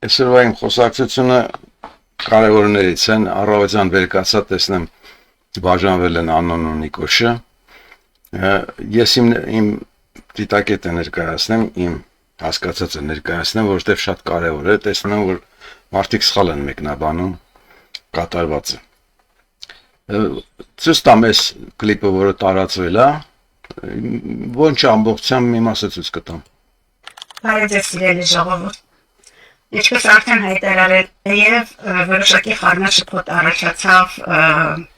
Այսօրվա իմ խոսակցությունը կարևորներից են, առավոտյան վերկացա տեսնեմ բաժանվել են Աննոն ու Նիկոշը, ես իմ դիտակետը ներկայացնեմ, իմ հասկացածը ներկայացնեմ, որովհետև շատ կարևոր է, տեսնում որ մարդիկ սխալ են մեկնաբանում կատարվածը։ Ցույց տամ այս կլիպը, որը տարածվել է, ոնչ ամբողջությամբ մի մասը ցույց կտամ։ Բարև ձեզ սիրելի ժողովուրդ։ Ինչպես արդեն հայտարարել եւ որոշակի խառնաշփոթ առաջացավ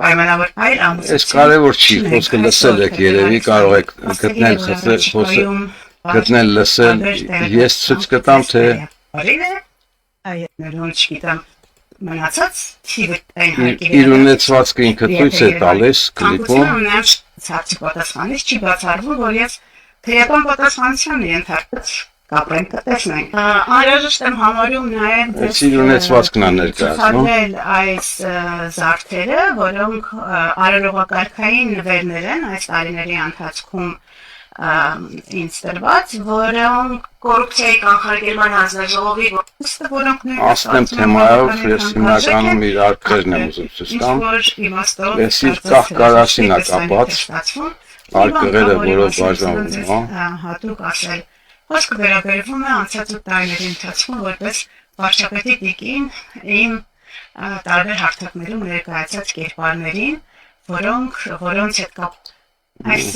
պայմանավոր այլ ամուսնություն։ Այս կարևոր չի, խոսքը լսել եք երևի, կարող եք գտնել լսել, ես ցույց կտամ թե մնացած իր ունեցվածքը ինքը ցույց է տալիս կլիպում։ Ցածի պատասխանից չի բացառվում, որ ես թեական պատասխանության ենթարկված կապրենք տեսնենք։ Անհրաժեշտ եմ համարում նաև իր ունեցվածքն ներկայացնում այս զարդերը, որոնք արարողակարգային նվերներ են այս տարիների ընթացքում ինձ տրված, որոնք կոռուպցիայի կանխարգելման հանձնաժողովի որոնք ասեմ թեմայով ես հիմնականում իր արկղերն եմ ուզում ցույց տամ։ Ես իր կախկարասին կապած արկղերը, որով բաժանվում է, հատուկ ասել Խոսքը վերաբերվում է անցած 8 տարիների ընթացքում որպես վարչապետի տիկին իմ տարբեր հարթակներում ներկայացած կերպարներին, որոնց հետ կապ այս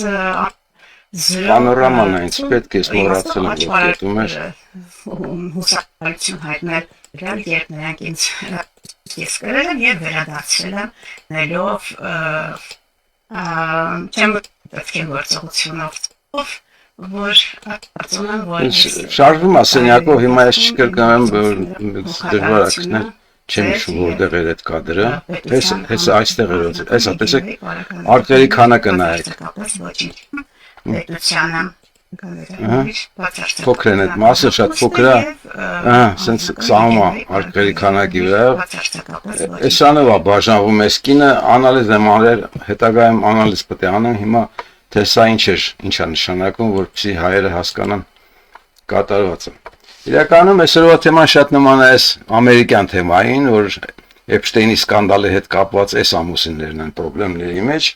Պանորաման է, ինձ պետք է մոռացել եմ, որ կետում էր հուսահատություն հայտնել, երբ նրանք ինձ ես կրել եմ և վերադարձել եմ նելով չեմ պետք է գործողությունով որ կարծում եմ, որ շարժվում է սենյակով, հիմա ես չկրկնեմ, դժվար է գտնել, չեմ հիշում որտեղ էր այդ կադրը, հեսա այստեղ էր, հեսա տեսեք, արկղերի քանակը նայեք։ Փոքր են այդ մասը, շատ փոքր է, սենց սահում է արկղերի քանակի վրա, էսանով է բաժանվում այս կինը, անալիզ եմ արել, հետագայում անալիզ պետք է անեմ, հիմա թե սա ինչ է նշանակում, որպեսզի հայերը հասկանան կատարվածը։ Իրականում այսօրվա թեման շատ նման է այս ամերիկյան թեմային, որ Էփշտեյնի սկանդալի հետ կապված այս ամուսիններն են խնդիրների մեջ։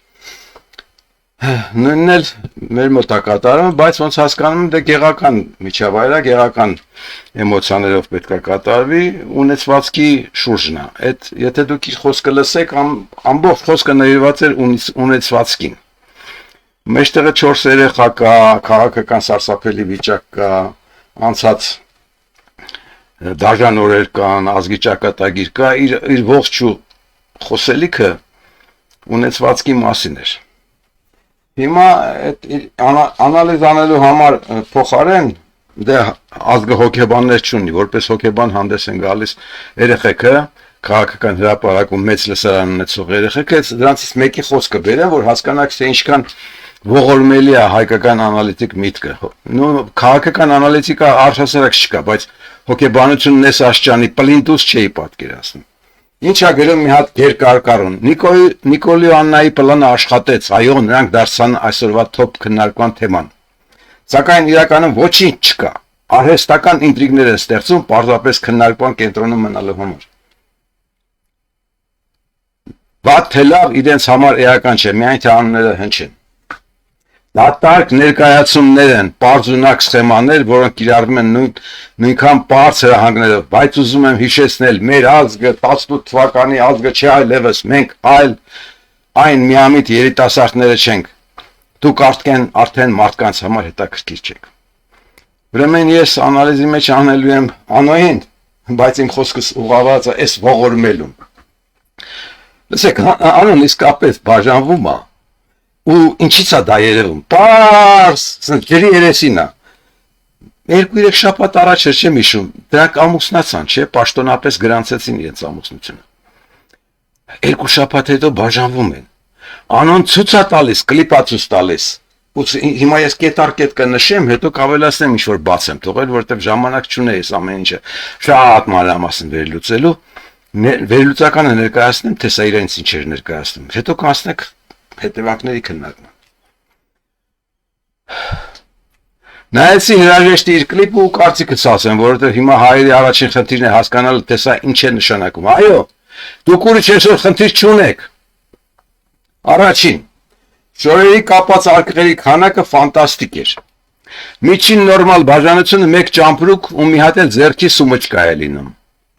Նույնն էլ մեր մոտ է կատարվում, բայց ոնց հասկանում եմ, դե գեղական միջավայր է, գեղական էմոցիաներով պետք է կատարվի, ունեցվածքի շուրջն է։ Այդ եթե դուք իր խոսքը լսեք, ամբողջ խոսքը նվիրված էր ունեցվածքին։ Մեջտեղը 4 երեխա կա, քաղաքական սարսափելի վիճակ կա, անցած դաժան օրեր կան, ազգի ճակատագիր կա, իր ողջ խոսելիքը ունեցվածքի մասին էր։ Հիմա անալիզ անելու համար փոխարեն դե ազգը հոգեբաններ չունի, որպես հոգեբան հանդես են գալիս երեխեքը, քաղաքական հրապարակում մեծ լսարան ունեցող երեխեքը, դրանցից մեկի խոսքը բերեմ, որ հասկանաք, թե ինչքան ողորմելի է հայկական անալիտիկ միտքը։ Նո քաղաքական անալիտիկա առհասարակ չկա, բայց հոգեբանությունն էս աշճանի պլինտուս չէի պատկերացնում։ Ինչ է գրում մի հատ երկարկառուն։ Նիկոլի ու Աննայի պլանը աշխատեց, այո, նրանք դարձան այսօրվա թոփ քննարկման թեման։ Սակայն իրականում ոչինչ չկա։ Արհեստական ինտրիգներ են ստեղծում պարզապես քննարկման կենտրոնում մնալու համար։ Վատ թե լավ իրենց համար էական չէ, միայն թե անունները հնչեն։ Դատարկ ներկայացումներ են, պարզունակ սխեմաներ, որոնք կիրառվում են նույնքան պարզ հրահանգներով, բայց ուզում եմ հիշեցնել, մեր ազգը 18 թվականի ազգը չէ այլևս, մենք այն միամիտ երիտասարդները չենք, դուք արդեն մարդկանց համար հետաքրքիր չեք։ Ուրեմն ես անալիզի մեջ անելու եմ Անոյին, բայց իմ խոսքս ուղղված է այս ողորմելուն։ Լսեք, Անոն իսկապես բաժանվում է։ Ու ինչի՞ց է դա երևում, պարս, ջրի երեսին է, 2-3 շաբաթ առաջ էր չեմ հիշում, դրանք ամուսնացան, չէ, պաշտոնապես գրանցեցին իրենց ամուսնությունը, 2 շաբաթ հետո բաժանվում են, Անոն ցույց է տալիս, կլիպ է ցույց տալիս, ու հիմա ես կետարկետ կնշեմ, հետո կավելացնեմ ինչ-որ բաց եմ թողել, որովհետև ժամանակ չունեի այս ամեն ինչը շատ մանրամասն վերլուծելու, վերլուծականը ներկայացնեմ, թե սա իրենց ինչ էր ներկայացնում, հետո կանցնենք հետևանքների քննարկման։ Նայեցի հրաժեշտի իր կլիպը ու կարծիքս ասեմ, որովհետև հիմա հայերի առաջին խնդիրն է հասկանալը, թե սա ինչ է նշանակում։ Այո, դուք ուրիշ այսօր խնդիր չունեք։ Առաջին, շորերի կապած արկղերի քանակը ֆանտաստիկ էր։ Միջին նորմալ բաժանությունը 1 ճամպրուկ ու մի հատ էլ ձեռքի սումոճկա է լինում։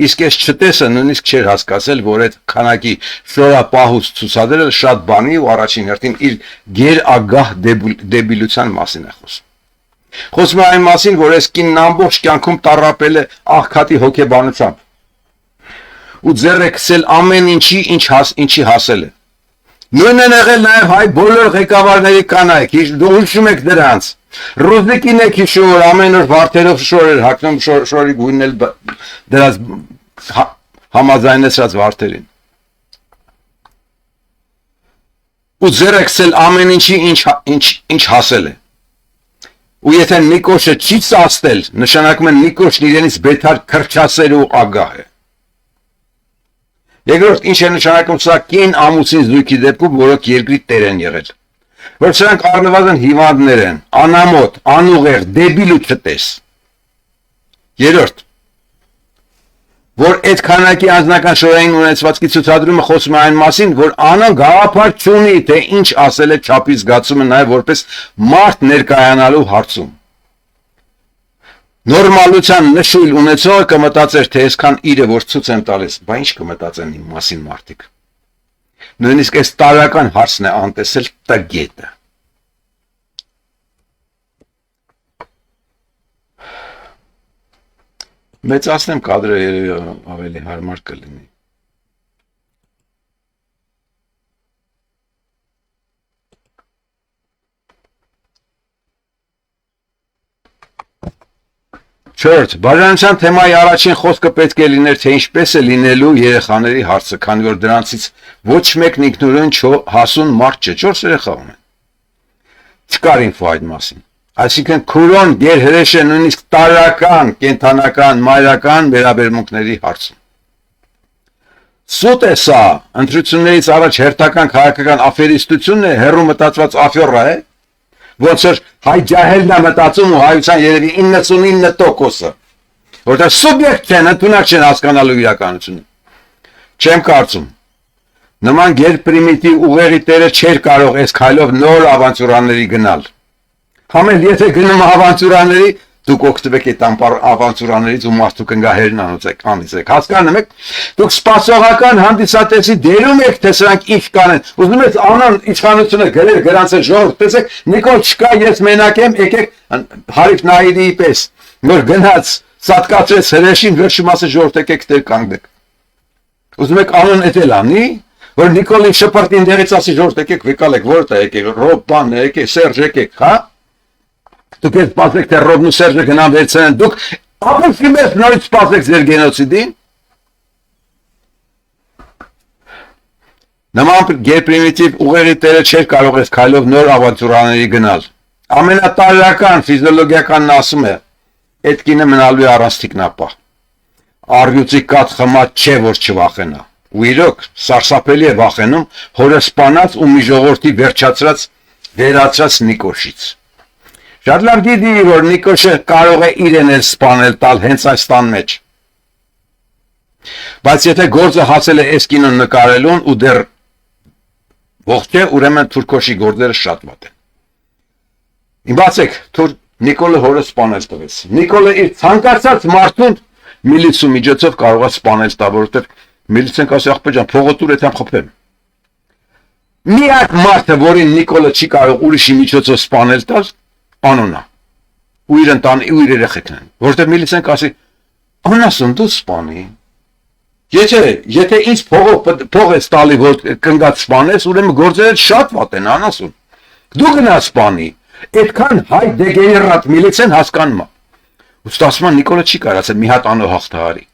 Իսկ այս չտեսը նույնիսկ չէր հասկացել, որ այդ քանակի շորապահուց ցուցադրել շատ բանի ու առաջին հերթին իր գերագահ դեբիլության մասին է խոսում։ Խոսում է այն մասին, որ այս կինն ամբողջ կյանքում տառապել է աղքատի հոգեբանությամբ ու ձեռ է քսել ամեն ինչի հասել է։ Նույնն է եղել նաև հայ բոլոր ղեկավարների կանայք, դու հիշում եք դրանց։ Ռուզիկին եք հիշում, որ ամեն օր վարդերով շոր էր հագնում, շորի գույնն էլ դրած համաձայնեցրած վարդերին։ Ու ձեռ է քսել ամեն ինչ հասել է։ Ու եթե Նիկոշը չի ծածտել, նշանակում է Նիկոշն իրենից բետար քրչասեր ու ագահ է։ Երկրորդ, ինչ է նշանակում սա կին ամուսին զույգի դեպքում, որոնք երկրի տեր են եղել։ Որ սրանք առնվազն հիվանդներ են, անամոթ, անուղեղ, դեբիլ ու չտես։ Երրորդ, որ այդ քանակի անձնական շորային ունեցվածքի ցուցադրումը խոսում է այն մասին, որ անոն գաղափար չունի, թե ինչ ասել է չափի զգացումը նաև որպես մարդ ներկայանալու հարցում։ Նորմալության նշույլ ունեցողը կմտածեր, թե այսքան իրը որ ցույց եմ տալիս, բա ինչ կմտածեն իմ մասին մարդիկ։ Նույնիսկ այս տարական հարցն է անտեսել տգետը։ Մեծացնեմ կադրը երևի ավելի հարմար կլինի։ Չորդ, բաժանության թեմայի առաջին խոսքը պետք է լիներ, թե ինչպես է լինելու երեխաների հարցը, քանի որ դրանցից ոչ մեկն ինքնուրույն հասուն մարդ չէ, 4 երեխա ունեն։ Չկար ինֆո այդ մասին։ Այսինքն քուրոն գերհրեշ է նույնիսկ տարրական, կենթանական, մայրական վերաբերմունքների հարցում։ Սուտ է սա, ընտրություններից առաջ հերթական քաղաքական աֆերիստությունն է, հեռու մտածված աֆյորա է, ոնց որ հայ ջահելն է մտածում ու հայության երևի 99%-ը, որտեղ սուբյեկտ չեն, ընդունակ չեն հասկանալու իրականությունը։ Չեմ կարծում։ Նման գերպրիմիտիվ ուղեղի տերը չէր կարող այս քայլով նոր ավանտյուրաների գնալ։ Համել եթե գնում ավանտյուրաների, դուք օգտվեք այդ ավանտյուրաներից ու մարդու կնգահերն անիծեք։ Հասկանում եք, դուք սպասողական հանդիսատեսի դերում եք, թե սրանք ինչ կանեն։ Ուզում եք անոն իշխանությունը գրել գրանցել ժողովուրդ, տեսեք, Նիկոլ չկա, ես մենակ եմ, եկեք Հարիվ Նահիրիի պես, որ գնաց, սատկացրեց հրեշին, վերջի մասը ժողովուրդ եկեք դեր կանգնեք։ Ուզում եք անոն էտել անի, որ Նիկոլի շփրտին դերից ասի ժողովուրդ եկեք վեկալեք, որտե եկեք, Ռոբան եկեք, Սերժ եկեք, հա։ Դուք եք սպասեք, թե Ռոբն ու Սերժը գնան վերցնեն, դուք ապուշի մեզ նորից սպասեք ձեր գենոցիդին։ Նման գերպրիմիտիվ ուղեղի տերը չէր կարող այս քայլով նոր ավանտյուրաների գնալ։ Ամենատարրական ֆիզիոլոգիականն ասում է, այդ կինը մնալու է առանց թիկնապահ։ Առյուծի կաթ խմած չէ, որ չվախենա։ Ու իրոք սարսափելի է վախենում հորը սպանած ու մի ժողովրդի վերացրած Նիկոշից։ Շատ լավ գիտի, որ Նիկոշը կարող է իրեն էլ սպանել տալ հենց այս տան մեջ։ Բայց եթե գործը հասել է այս կինոն նկարելուն ու դեռ ողջ է, ուրեմն Թուրքոշի գործերը շատ վատ են։ Իմացեք, Նիկոլը հորը սպանել տվեց։ Նիկոլը իր ցանկացած մարդուն միլիցու միջոցով կարող է սպանել տա, որովհետև միլիցեն կասի աղբե ջան, փողոտուր եմ խփեմ։ Միակ մարդը, որին Նիկոլը չի կարող ուրիշի միջոցով սպանել տալ, անոնա, ու իր ընտանի, ու իր երեխեքն են, որտեղ միլիցեն կասի, անասուն դու սպանի, եթե ինձ փող ես տալի, որ կնգած սպանես, ուրեմն գործերը շատ վատ են, անասուն, դու գնա սպանի, այդքան հայ դեգեներատ միլիցեն հասկանում է, ու ստասման Նիկոլը չի կարացել մի հատ անո հաղթահարի։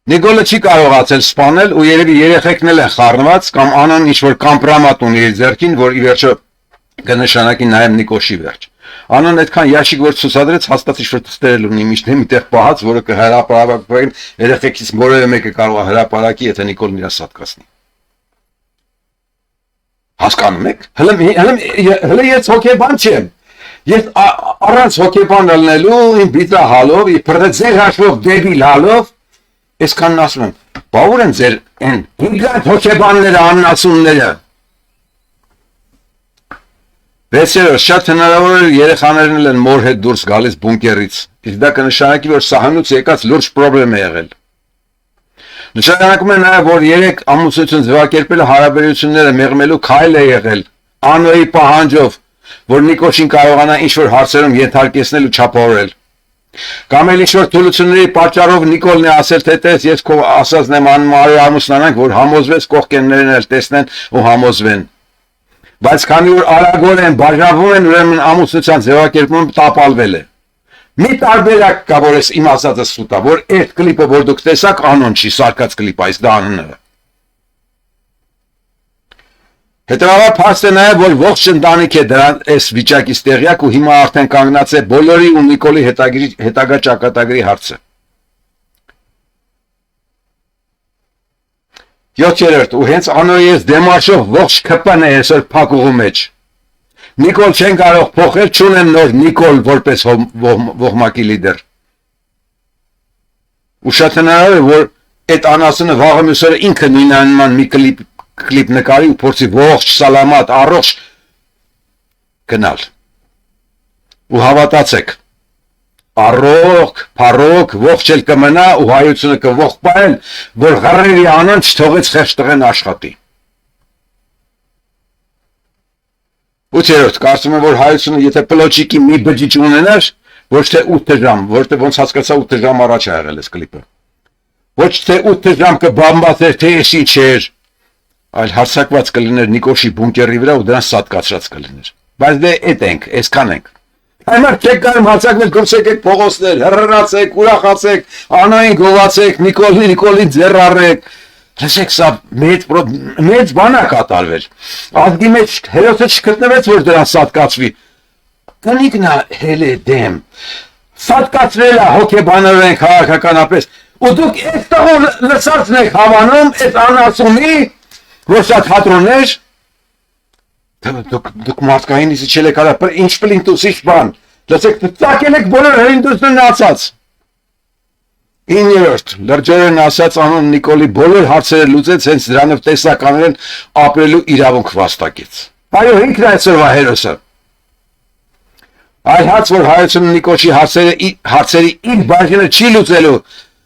Նիկոլը չի կարողացել սպանել ու երևի երեխեքն էլ են խառնված կամ անոն ինչ-որ կամպրամատ ունի իր ձեռքին, որ ի վերջո կնշանակի նաև Նիկոշի վերջ։ Անոն այդքան ящիկ որ ցուցադրեց, հաստատ ինչ-որ թստերել ունի միշտ միտեղ պահած, որը կհրապարակվեն երեխեքից որևէ մեկը կարող է հրապարակի, եթե Նիկոլն իր սատկացնի։ Հասկանում եք։ Հələ ես հոգեբան չեմ։ Ես առանց հոգեբան ելնելու իմ բիծա հալով, իբրե ձեր հաշվով դեբիլ հալով, այսքանն ասում եմ, բա ուր են ձեր այն գիգանտ հոգեբանները, աննասունները։ Վեցերով շատ հնարավոր է երեխաներն են մոր հետ դուրս գալիս բունկերից։ Իսկ դա կնշանակի, որ սահանուց եկած լուրջ խնդրեմ է եղել։ Նշանակում է նաև, որ երեք ամուսնություն ձևակերպելը հարաբերությունները մեղմելու քայլ է եղել Անոյի պահանջով, որ Նիկոշին կարողանա ինչ-որ հարցերում ենթարկեցնել ու չափավորել։ Կամ էլ ինչ-որ թուլությունների պատճառով Նիկոլն է ասել, թե տես ես քո ասածն եմ անում ամուսնանանք, որ համոզվես կողքերներն էլ տեսնեն ու համոզվեն։ Բայց քանի որ արագորեն բաժանվում են, ուրեմն ամուսնության ձևակերպումը տապալվել է։ Մի տարբերակ կա, որ ես իմ ասածը սուտա, որ այդ կլիպը, որ դուք տեսաք, անոն չի, սարկած կլիպ, այս դա անունը։ Հետևաբար փաստ է նաև, որ ողջ ընտանիք է դրան այս վիճակից տեղյակ ու հիմա արդեն կանգնած է բոլորի ու Նիկոլի հետագա ճակատագրի հարցը։ 7-րդ, ու հենց Անոյի ես դեմարշով ողջ ԿՊ-ն է այսօր փակուղու մեջ։ Նիկոլ չեն կարող փոխել, չունեն նոր Նիկոլ որպես ողմակի լիդեր։ Ու շատ հնարավոր է, որ այդ անասունը վաղը մյուսերը ինքը նույնանման մի կլիպ նկարի ու փորձի ողջ սալամատ, առողջ գնալ։ Ու հավատացեք, առողջ, փառոք, ողջ էլ կմնա ու հայությունը կողպայել, որ ղռերի անան չթողեց խեղճ տղեն աշխատի։ 8-րդ, կարծում եմ, որ հայությունը եթե պլոճիկի մի բջիջ ունենար, ոչ թե 8 ժամ, որտեղ ոնց հասկացա 8 ժամ առաջ ա եղել այս կլիպը։ Ոչ թե 8 ժամ կբամբասեր, թե էսի չէր, այլ հարցակված կլիներ Նիկոշի բունկերի վրա ու դրան սատկացրած կլիներ։ Բայց դե էդ ենք, այսքան ենք։ Հիմա չեք կարող հարցակվել, գցեք եք փողոցներ, հռռացեք, ուրախացեք, Անային գովացեք, Նիկոլին ձեռ առեք։ Լսեք, սա մեծ բան է կատարվել։ Ազգի մեջ հերոսը չգտնվեց, որ դրան սատկացվի։ Կնիկն է հել է դեմ։ Սատկացրել է հոգեբանորեն քաղաքականապես։ Ու դուք այս տղոն լսածն եք հավանում, այս անասունի, որ շատ հատրոններ, դուք մարդկային իսիչել եք արա, ինչ պլինտուսիչ բան։ Լսեք, ծակել եք բոլոր հրինդուսներն ացած։ 9-րդ, լրջորեն ասած անուն Նիկոլի բոլոր հարցերը լուծեց հենց դրանով տեսականորեն ապրելու իրավունք վաստակեց։ Այո, ինքն է այսօրվա հերոսը։ Այլ հաց, որ հայությունը Նիկոշի հարցերի իր բաժինը չի լուծելու,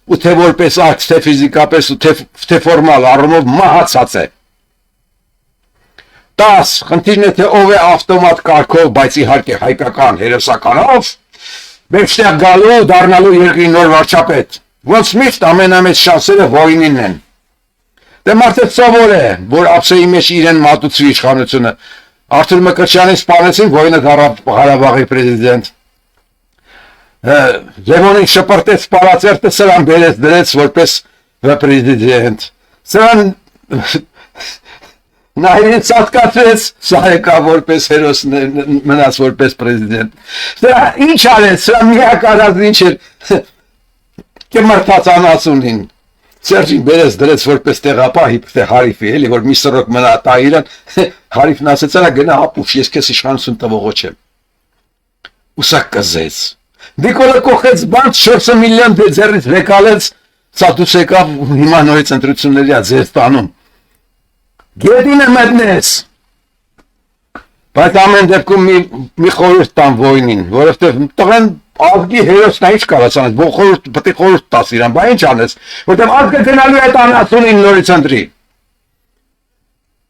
ու թե որպես ակտ, թե ֆիզիկապես ու թե ֆորմալ առումով մահացած է։ 10. Խնդիրն է, թե ով է ավտոմատ կարգով, բայց իհարկե հայկական հերոսականով, մեջտեղ գալու ու դառնալու երկրի նոր վարչապետ։ Ոնց միշտ ամենամեծ շանսերը Վոյնինն են։ Դե մարդը սովոր է, որ ափսեի մեջ իրեն մատուցվի իշխանությունը։ Արթուր Մկրտչյանին սպանեցին, Վոյնը դառավ Ղարաբաղի պրեզիդենտ։ Լևոնին շպրտեց պարածերտը, սրան բերեց դրեց որպես պրեզիդենտ։ Սրան նա իրեն սատկացրեց, սա եկա որպես հերոս մնաց որպես պրեզիդենտ։ Սրա ինչ արեց, սրա միակ արածն ինչ էր, կմրթաց անասունին, Սերջին բերեց դրեց որպես տեղապահ թե Հարիֆի, էլի որ մի սրոք մնա տա իրան, Հարիֆն ասեց, «Արա գնա ապուշ, ես քեզ իշխանություն տվողը չեմ»։ Ուսա կզեց։ Նիկոլը կողեց բանտ 4 միլիոն ձեռից վեկալեց, սա դուս եկավ հիմա նորից ընտրությունների ա ձեր տանում։ Գետինը մտնեց։ Բայց ամեն դեպքում մի խորհուրդ տան Վոյնին, որովհետև տղեն ազգի հերոսն է, ինչ կարաս անես, պետք է խորհուրդ տաս իրան, բա ինչ անես, որովհետև ազգը գնալու է անասունին նորից ընտրի։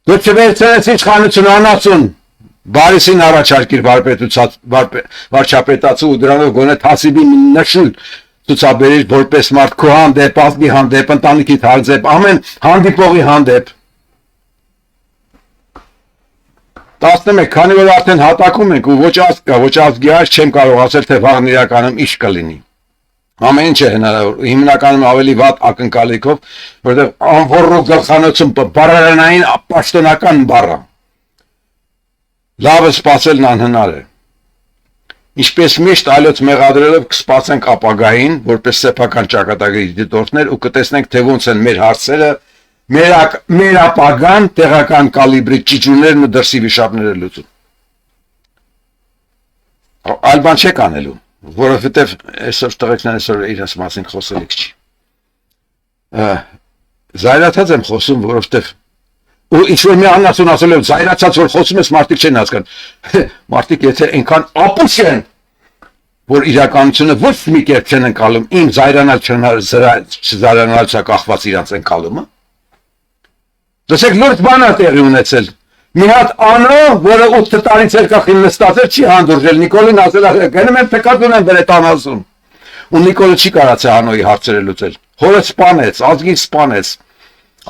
Դու չվերցրեց իշխանություն անասուն, Բարիսին առաջարկիր վարչապետացու ու դրանով գոնե թասիբի նշույլ ցուցաբերիր որպես մարդ քո հանդեպ, ազգի հանդեպ, ընտանիքիդ հանդեպ, ամեն հանդիպողի հանդեպ։ 11, քանի որ արդեն հատակում ենք ու ոչ ազգ կա, ոչ ազգի այս չեմ կարող ասել, թե վաղն իրականում ինչ կլինի։ Ամեն ինչ է հնարավոր, հիմնականում ավելի վատ ակնկալիքով, որովհետև անվորրու գլխանոցում բառարանային պաշտոնական բառը։ Լավը սպասելն անհնար է։ Ինչպես միշտ այլոց մեղադրելով կսպասենք ապագային, որպես սեփական ճակատագրի դիտորդներ ու կտեսնենք, թե ոնց են մեր հարցերը մեր ապագան տեղական կալիբրի ճիճուներն ու դրսի վիշապները լուծում։ Այլ բան չեք անելու, որովհետև այսօր տղեկներն այսօր իրենց մասին խոսելիք չի։ Զայրացած եմ խոսում, որովհետև ու ինչ-որ մի աննասուն ասել եմ, զայրացած որ խոսում ես, մարդիկ չեն հասկանում։ Մարդիկ եթե այնքան ապուշ են, որ իրականությունը ոչ մի կերպ չեն ընկալում, իմ զայրանալ չկախված իրանց ընկալումը։ Դասեք լուրջ բան է տեղի ունեցել։ Մի հատ անո, որը 8 տարի ցերկախին նստած էր, չի հանդուրժել, Նիկոլին ասել է, գնում եմ թեկած ունեմ բերետ անազում։ Ու Նիկոլը չի կարացել անոյի հարցերը լուծել։ Հորը սպանեց, ազգին սպանեց,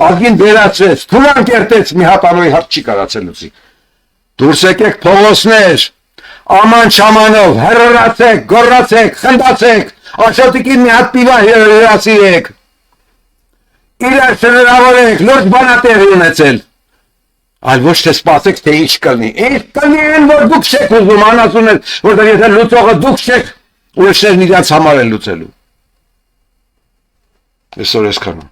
ազգին վերացրեց, թուրան կերտեց, մի հատ անոյի հարց չի կարացել լուծի։ Դուրս եկեք փողոցներ, աման չամանով, հրրացեք, գոռացեք, խնդացեք, Աշոտիկին մի հատ պիվա հրացիրեք, իրար շնորհավորեք, լուրջ բանատեղի ունեցել, այլ ոչ թե սպասեք, թե ինչ կլնի, ինչ կլնի են, որ դուք չեք ուզում, անասուն են, որտեղ եթե լուծողը դուք չեք, ուրիշներն իրանց համար են լուծելու։ Այսօր այսքանը։